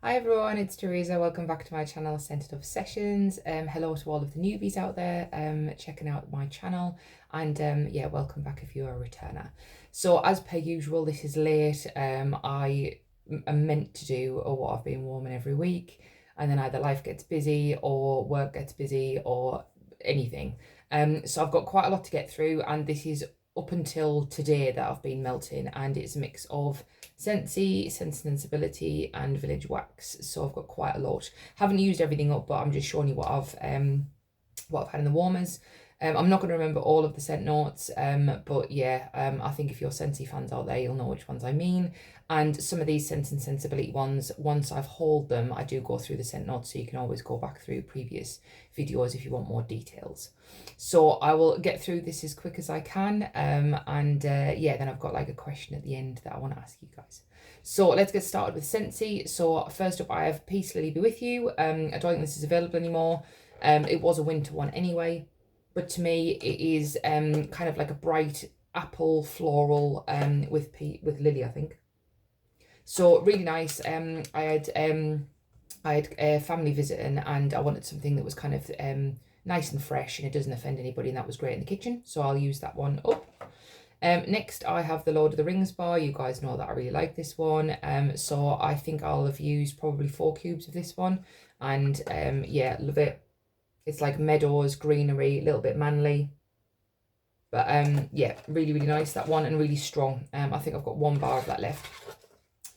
Hi everyone, it's Teresa. Welcome back to my channel, Scented Obsessions. Hello to all of the newbies out there checking out my channel, and yeah, welcome back if you're a returner. So as per usual, this is late. I am meant to do a what I've been warming every week, and then either life gets busy or work gets busy or anything. So I've got quite a lot to get through, and this is up until today that I've been melting, and it's a mix of Scentsy, Sense and Sensibility, and Village Wax. So I've got quite a lot. Haven't used everything up, but I'm just showing you what I've had in the warmers. I'm not going to remember all of the scent notes, but yeah, I think if you're Scentsy fans out there, you'll know which ones I mean. And some of these Sense and Sensibility ones, once I've hauled them, I do go through the scent notes, so you can always go back through previous videos if you want more details. So I will get through this as quick as I can, yeah, then I've got like a question at the end that I want to ask you guys. So let's get started with Scentsy. So first up, I have Peace Lily Be With You. I don't think this is available anymore. It was a winter one anyway, but to me it is kind of like a bright apple floral with lily, I think. So really nice. I had a family visiting, and I wanted something that was kind of nice and fresh, and it doesn't offend anybody, and that was great in the kitchen, so I'll use that one up. Next I have the Lord of the Rings bar. You guys know that I really like this one, so I think I'll have used probably 4 cubes of this one, and yeah, love it. It's like meadows, greenery, a little bit manly, but yeah, really nice, that one, and really strong. I think I've got 1 bar of that left.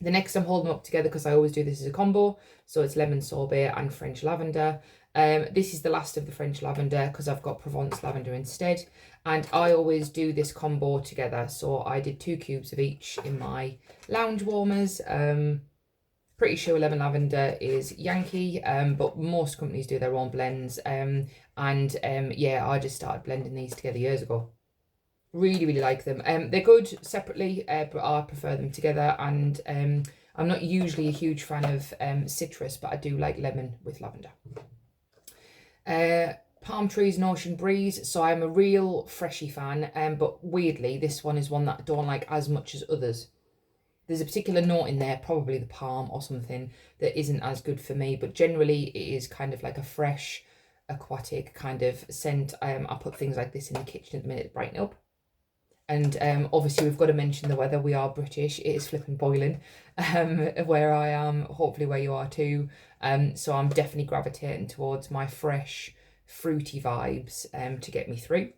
The next I'm holding them up together because I always do this as a combo. So it's lemon sorbet and French lavender. This is the last of the French lavender because I've got Provence lavender instead. And I always do this combo together. So I did 2 cubes of each in my lounge warmers. Pretty sure lemon lavender is Yankee, but most companies do their own blends. Yeah, I just started blending these together years ago. Really like them. They're good separately, but I prefer them together. And I'm not usually a huge fan of citrus, but I do like lemon with lavender. Palm trees and ocean breeze. So I'm a real freshy fan, but weirdly this one is one that I don't like as much as others. There's a particular note in there, probably the palm or something, that isn't as good for me, but generally it is kind of like a fresh aquatic kind of scent. I put things like this in the kitchen at the minute to brighten up. And obviously we've got to mention the weather. We are British. It is flipping boiling where I am, hopefully where you are too. So I'm definitely gravitating towards my fresh, fruity vibes to get me through.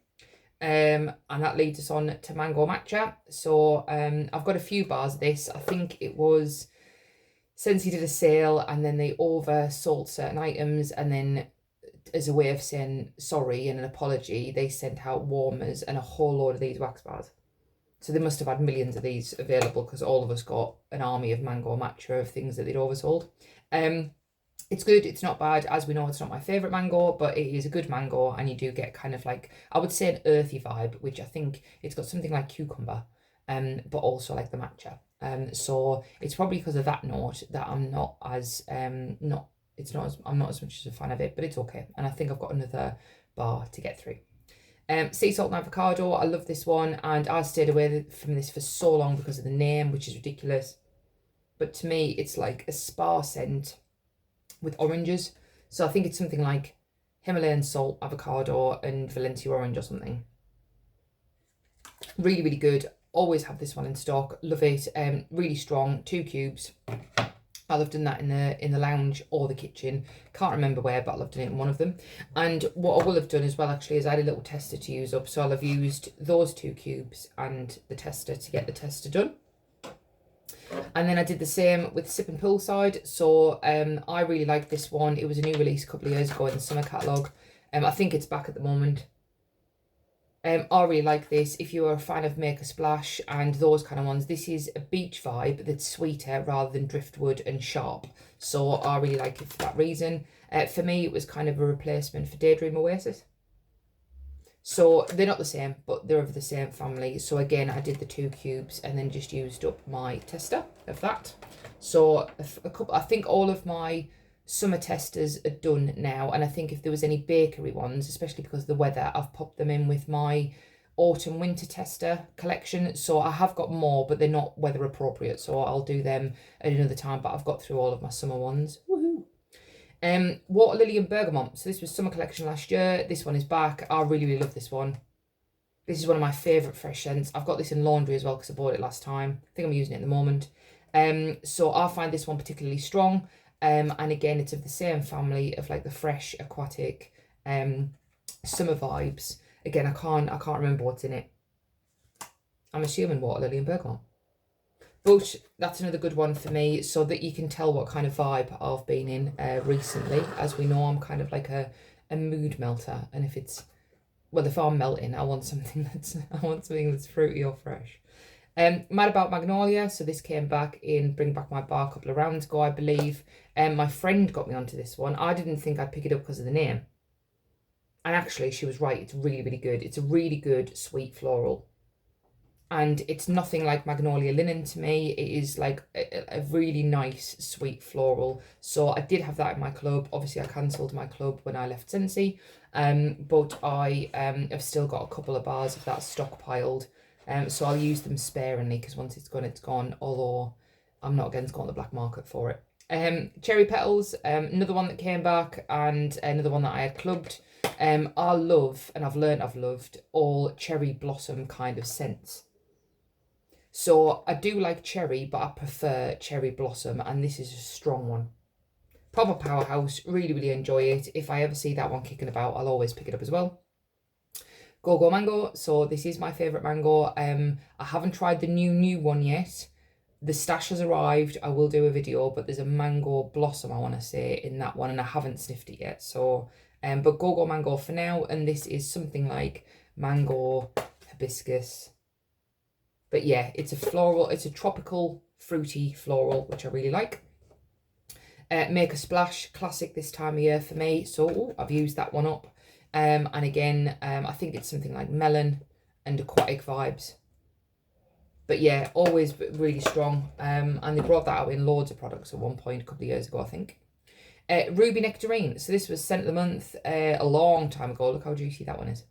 And that leads us on to mango matcha. So I've got a few bars of this. I think it was Scentsy did a sale, and then they oversold certain items, and then as a way of saying sorry and an apology, they sent out warmers and a whole load of these wax bars. So they must have had millions of these available because all of us got an army of mango matcha of things that they'd oversold. It's good, it's not bad. As we know, it's not my favourite mango, but it is a good mango, and you do get kind of like, I would say, an earthy vibe, which I think it's got something like cucumber, but also like the matcha. So it's probably because of that note that I'm not as I'm not as much as a fan of it, but it's okay. And I think I've got another bar to get through. Sea salt and avocado. I love this one, and I stayed away from this for so long because of the name, which is ridiculous. But to me, it's like a spa scent with oranges. So I think it's something like Himalayan salt, avocado, and Valencia orange or something. Really good. Always have this one in stock. Love it. Really strong. 2 cubes. I'll have done that in the lounge or the kitchen. Can't remember where, but I'll have done it in one of them. And what I will have done as well, actually, is I had a little tester to use up. So I'll have used those 2 cubes and the tester to get the tester done. And then I did the same with Sip and Poolside. So I really like this one. It was a new release a couple of years ago in the summer catalogue. I think it's back at the moment. I really like this. If you're a fan of Make a Splash and those kind of ones, this is a beach vibe that's sweeter rather than driftwood and sharp. So I really like it for that reason. For me, it was kind of a replacement for Daydream Oasis. So they're not the same, but they're of the same family. So again, I did the 2 cubes and then just used up my tester of that. So I think all of my summer testers are done now, and I think if there was any bakery ones, especially because of the weather, I've popped them in with my autumn winter tester collection. So I have got more, but they're not weather appropriate, so I'll do them at another time. But I've got through all of my summer ones. Woohoo! Water Lily and Bergamot. So this was summer collection last year. This one is back. I really, really love this one. This is one of my favourite fresh scents. I've got this in laundry as well because I bought it last time. I think I'm using it at the moment. So I find this one particularly strong. And again, it's of the same family of like the fresh, aquatic, summer vibes. Again, I can't remember what's in it. I'm assuming Water Lily and Bergamot. But that's another good one for me, so that you can tell what kind of vibe I've been in recently. As we know, I'm kind of like a mood melter, and if I'm melting, I want something that's fruity or fresh. Mad About Magnolia. So this came back in Bring Back My Bar a couple of rounds ago, I believe. My friend got me onto this one. I didn't think I'd pick it up because of the name, and actually she was right. It's really, really good. It's a really good sweet floral. And it's nothing like Magnolia Linen to me. It is like a really nice, sweet floral. So I did have that in my club. Obviously, I cancelled my club when I left Scentsy. But I have still got a couple of bars of that stockpiled. So I'll use them sparingly because once it's gone, it's gone. Although I'm not against going on the black market for it. Cherry Petals, another one that came back, and another one that I had clubbed. I love, and I've loved, all cherry blossom kind of scents. So I do like cherry, but I prefer cherry blossom, and this is a strong one. Proper powerhouse, really, really enjoy it. If I ever see that one kicking about, I'll always pick it up as well. Go Go Mango, so this is my favourite mango. I haven't tried the new one yet. The stash has arrived. I will do a video, but there's a mango blossom, I want to say, in that one, and I haven't sniffed it yet. So, but Go Go Mango for now, and this is something like mango, hibiscus. But yeah, it's a floral, it's a tropical, fruity floral, which I really like. Make a Splash, classic this time of year for me. So I've used that one up. And again, I think it's something like melon and aquatic vibes. But yeah, always really strong. And they brought that out in loads of products at one point, a couple of years ago, I think. Ruby Nectarine. So this was Scent of the Month a long time ago. Look how juicy that one is.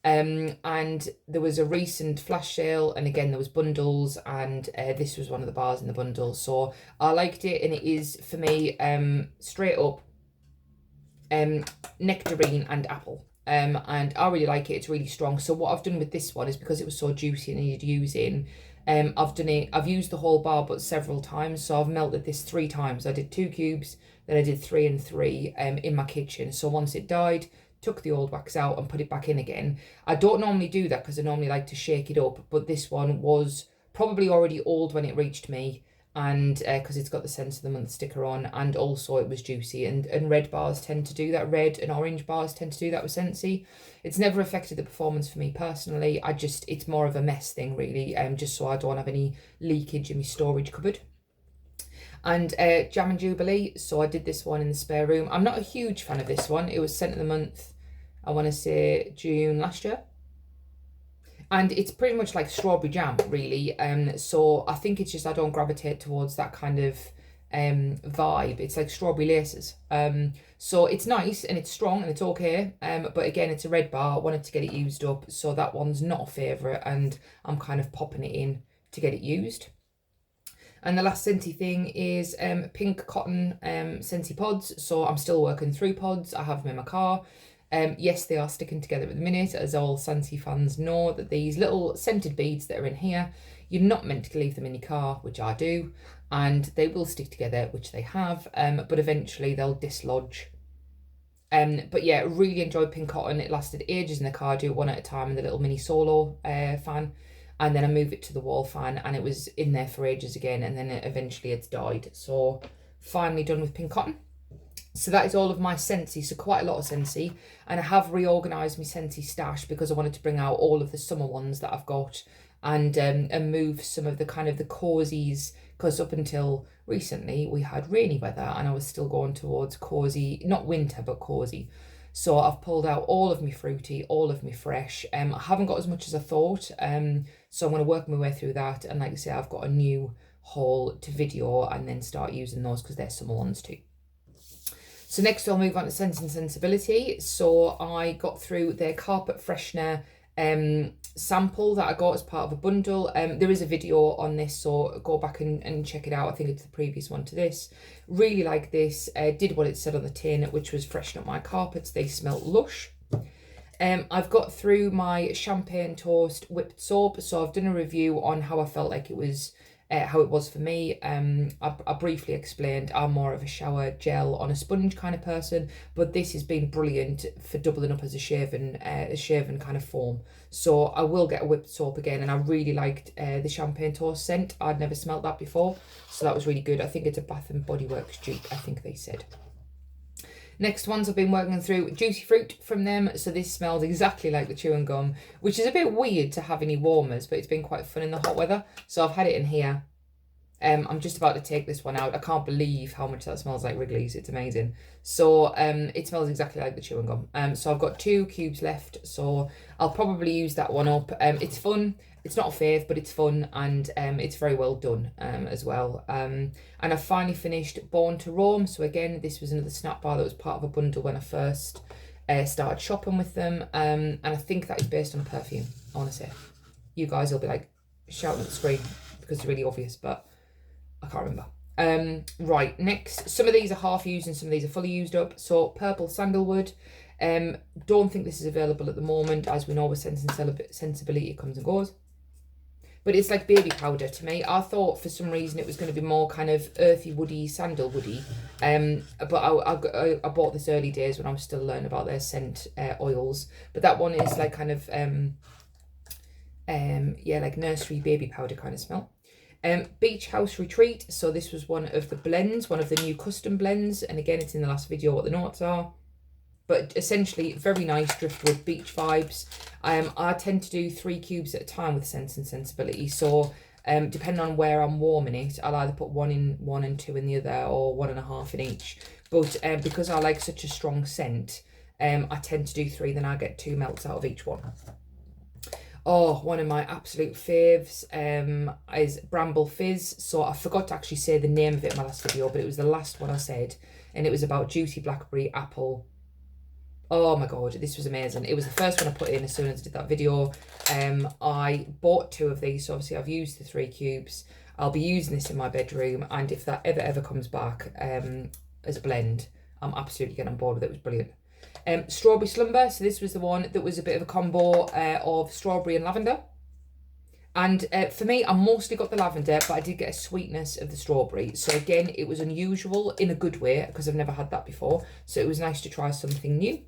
And there was a recent flash sale, and again there was bundles, and this was one of the bars in the bundle, so I liked it. And it is for me straight up nectarine and apple, and I really like it. It's really strong. So what I've done with this one is, because it was so juicy and needed using, I've used the whole bar but several times. So I've melted this 3 times. I did 2 cubes, then I did 3 and 3 in my kitchen. So once it died, took the old wax out and put it back in again. I don't normally do that because I normally like to shake it up, but this one was probably already old when it reached me, and because it's got the Scent of the Month sticker on, and also it was juicy, and red bars tend to do that. Red and orange bars tend to do that with Scentsy. It's never affected the performance for me personally. It's more of a mess thing really, just so I don't have any leakage in my storage cupboard. And Jam and Jubilee, so I did this one in the spare room. I'm not a huge fan of this one. It was Scent of the Month, I want to say June last year. And it's pretty much like strawberry jam, really. So I think it's just I don't gravitate towards that kind of vibe. It's like strawberry laces. So it's nice and it's strong and it's okay. But again, it's a red bar. I wanted to get it used up. So that one's not a favourite, and I'm kind of popping it in to get it used. And the last Scentsy thing is pink cotton Scentsy pods. So I'm still working through pods. I have them in my car. Yes, they are sticking together at the minute, as all Scentsy fans know, that these little scented beads that are in here, you're not meant to leave them in your car, which I do, and they will stick together, which they have, but eventually they'll dislodge. But yeah, really enjoyed pink cotton. It lasted ages in the car. I do it one at a time in the little mini solo fan, and then I move it to the wall fan, and it was in there for ages again, and then eventually it's died. So finally done with pink cotton. So that is all of my Scentsy, so quite a lot of Scentsy, and I have reorganised my Scentsy stash because I wanted to bring out all of the summer ones that I've got, and move some of the kind of the cosies, because up until recently we had rainy weather and I was still going towards cosy, not winter but cosy. So I've pulled out all of my fruity, all of my fresh. I haven't got as much as I thought, so I'm going to work my way through that, and like I say, I've got a new haul to video and then start using those because they're summer ones too. So next I'll move on to Sense and Sensibility. So I got through their carpet freshener sample that I got as part of a bundle. There is a video on this, so go back and check it out. I think it's the previous one to this. Really like this. Did what it said on the tin, which was freshen up my carpets. They smell lush. I've got through my champagne toast whipped soap, so I've done a review on how I felt like it was, how it was for me. I briefly explained I'm more of a shower gel on a sponge kind of person, but this has been brilliant for doubling up as a shaven kind of foam. So I will get a whipped soap again, and I really liked the champagne toast scent. I'd never smelt that before, so that was really good. I think it's a Bath and Body Works dupe, I think they said. Next ones I've been working through, Juicy Fruit from them. So this smells exactly like the chewing gum, which is a bit weird to have any warmers, but it's been quite fun in the hot weather. So I've had it in here. I'm just about to take this one out. I can't believe how much that smells like Wrigley's. It's amazing. So it smells exactly like the chewing gum. So I've got 2 cubes left, so I'll probably use that one up. It's fun. It's not a fave, but it's fun, and it's very well done as well. And I've finally finished Born to Roam. So again, this was another snap bar that was part of a bundle when I first started shopping with them. And I think that is based on a perfume, I want to say. You guys will be like shouting at the screen because it's really obvious, but I can't remember. Right, next, some of these are half used and some of these are fully used up. So Purple Sandalwood. Don't think this is available at the moment. As we know with Sense and Sensibility, it comes and goes. But it's like baby powder to me. I thought for some reason it was going to be more kind of earthy, woody, sandalwoody. But I bought this early days when I was still learning about their scent oils. But that one is like kind of, yeah, like nursery baby powder kind of smell. Beach House Retreat. So this was one of the blends, one of the new custom blends. And again, it's in the last video what the notes are. But essentially, very nice driftwood beach vibes. I tend to do 3 cubes at a time with Sense and Sensibility. So depending on where I'm warming it, I'll either put 1 in one and 2 in the other, or 1.5 in each. But because I like such a strong scent, I tend to do 3, then I get 2 melts out of each one. Oh, one of my absolute faves is Bramble Fizz. So I forgot to actually say the name of it in my last video, but it was the last one I said. And it was about Juicy Blackberry Apple. Oh my god, this was amazing. It was the first one I put in as soon as I did that video. I bought 2 of these, so obviously I've used the 3 cubes. I'll be using this in my bedroom, and if that ever comes back as a blend, I'm absolutely getting on board with it. It was brilliant. Strawberry Slumber, so this was the one that was a bit of a combo of strawberry and lavender. And for me, I mostly got the lavender, but I did get a sweetness of the strawberry. So again, it was unusual in a good way, because I've never had that before. So it was nice to try something new.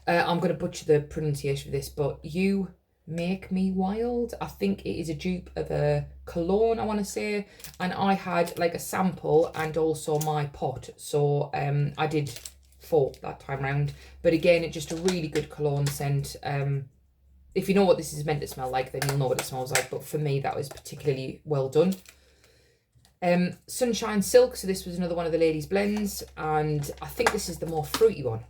I'm going to butcher the pronunciation of this, but You Make Me Wild. I think it is a dupe of a cologne, I want to say. And I had like a sample and also my pot. So I did 4 that time round. But again, it's just a really good cologne scent. If you know what this is meant to smell like, then you'll know what it smells like. But for me, that was particularly well done. Sunshine Silk. So this was another one of the ladies' blends. And I think this is the more fruity one.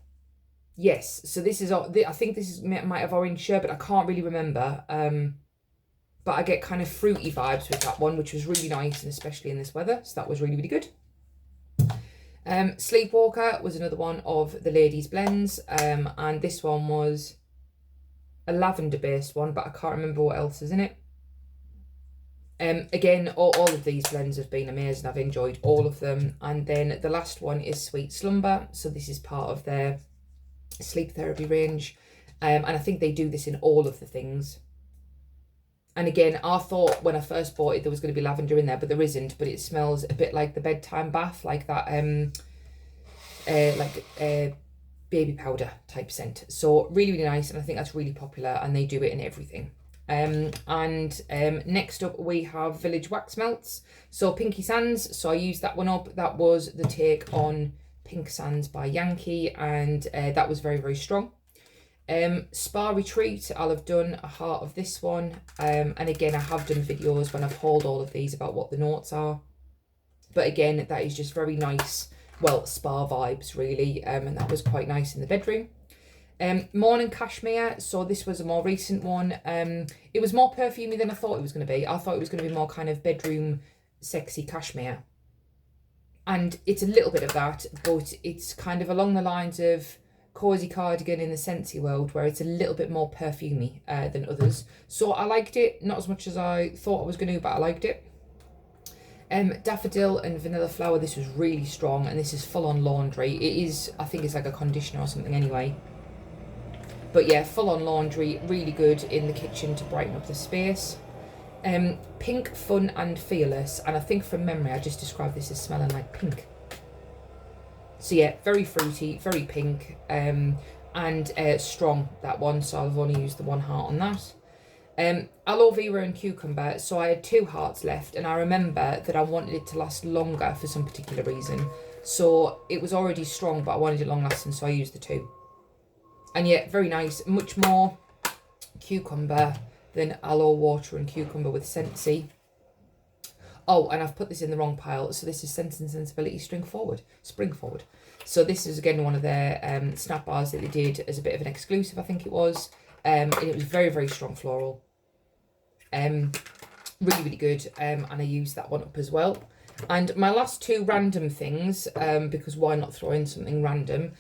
Yes, so this is, I think this is, might have orange sherbet, I can't really remember. But I get kind of fruity vibes with that one, which was really nice, and especially in this weather. So that was really, really good. Sleepwalker was another one of the ladies' blends. And this one was a lavender-based one, but I can't remember what else is in it. Again, all of these blends have been amazing. I've enjoyed all of them. And then the last one is Sweet Slumber. So this is part of their sleep therapy range, and I think they do this in all of the things. And again, I thought when I first bought it there was going to be lavender in there, but there isn't. But it smells a bit like the bedtime bath, like that baby powder type scent. So really, really nice, and I think that's really popular, and they do it in everything. Next up we have Village Wax Melts. So Pinky Sands, so I used that one up. That was the take on Pink Sands by Yankee, and that was very, very strong. Spa Retreat, I'll have done a heart of this one, and again I have done videos when I've hauled all of these about what the notes are, but again that is just very nice, well, spa vibes really, and that was quite nice in the bedroom. Morning Cashmere, so this was a more recent one. It was more perfumey than I thought it was going to be. I thought it was going to be more kind of bedroom sexy cashmere. And it's a little bit of that, but it's kind of along the lines of cozy cardigan in the Scentsy world where it's a little bit more perfumey than others. So I liked it, not as much as I thought I was going to, but I liked it. Daffodil and vanilla flower, this was really strong, and this is full on laundry. It is, I think it's like a conditioner or something anyway. But yeah, full on laundry, really good in the kitchen to brighten up the space. Pink, fun and fearless, and I think from memory I just described this as smelling like pink. So yeah, very fruity, very pink, and strong, that one, so I've only used the 1 heart on that. Aloe vera and cucumber, so I had 2 hearts left, and I remember that I wanted it to last longer for some particular reason. So it was already strong, but I wanted it long lasting, so I used the 2. And yeah, very nice, much more cucumber than aloe water and cucumber with Scentsy. Oh, and I've put this in the wrong pile, so this is Sense and Sensibility Spring Forward. So this is again one of their snap bars that they did as a bit of an exclusive, I think it was. And it was very, very strong floral. Really, really good. And I used that one up as well. And my last 2 random things, because why not throw in something random?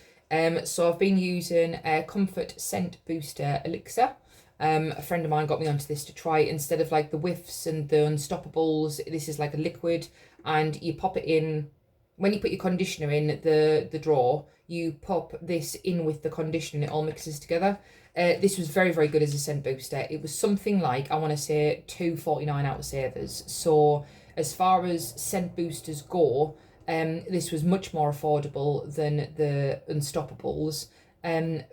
So I've been using a Comfort Scent Booster Elixir. A friend of mine got me onto this to try it. Instead of like the whiffs and the Unstoppables, this is like a liquid, and you pop it in. When you put your conditioner in the drawer, you pop this in with the conditioner and it all mixes together. This was very, very good as a scent booster. It was something like, I want to say, $2.49 out of Savers. So as far as scent boosters go, this was much more affordable than the Unstoppables,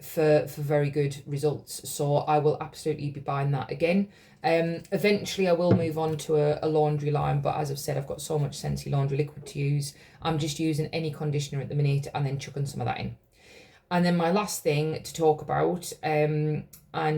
for very good results. So I will absolutely be buying that again. Eventually I will move on to a laundry line, but as I've said, I've got so much Scentsy laundry liquid to use. I'm just using any conditioner at the minute and then chucking some of that in. And then my last thing to talk about, and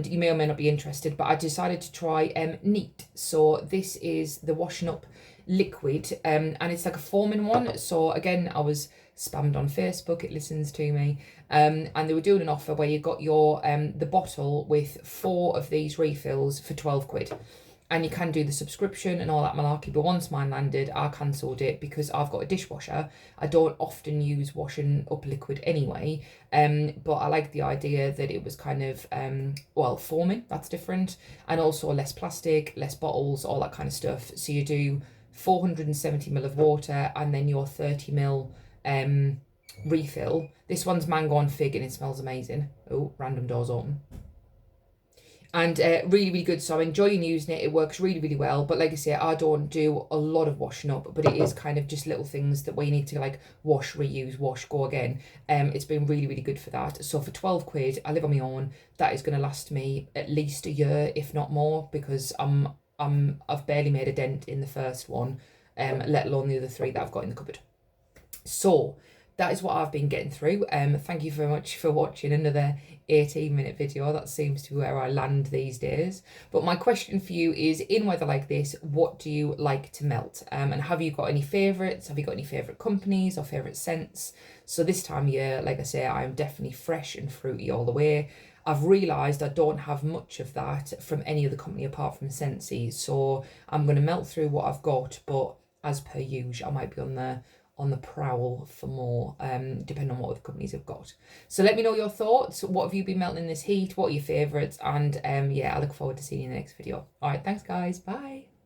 you may or may not be interested, but I decided to try Neat. So this is the washing up liquid, and it's like a foaming one. So again, I was spammed on Facebook, it listens to me, and they were doing an offer where you got your the bottle with 4 of these refills for 12 quid. And you can do the subscription and all that malarkey, but once mine landed, I cancelled it because I've got a dishwasher. I don't often use washing up liquid anyway, but I like the idea that it was kind of, well, foaming, that's different, and also less plastic, less bottles, all that kind of stuff. So you do 470 ml of water and then your 30 ml refill. This one's mango and fig and it smells amazing. Oh, random doors open. And really, really good. So I'm enjoying using it. It works really, really well. But like I say, I don't do a lot of washing up, but it is kind of just little things that where you need to like wash, reuse, wash, go again. It's been really, really good for that. So for 12 quid, I live on my own. That is going to last me at least a year, if not more, because I've barely made a dent in the first one, let alone the other 3 that I've got in the cupboard. So that is what I've been getting through. Thank you very much for watching another 18-minute video. That seems to be where I land these days. But my question for you is, in weather like this, what do you like to melt? And have you got any favourites? Have you got any favourite companies or favourite scents? So this time of year, like I say, I am definitely fresh and fruity all the way. I've realised I don't have much of that from any other company apart from Scentsy. So I'm going to melt through what I've got, but as per usual, I might be on the prowl for more, depending on what other companies have got. So let me know your thoughts. What have you been melting in this heat? What are your favourites? And yeah, I look forward to seeing you in the next video. All right, thanks guys. Bye.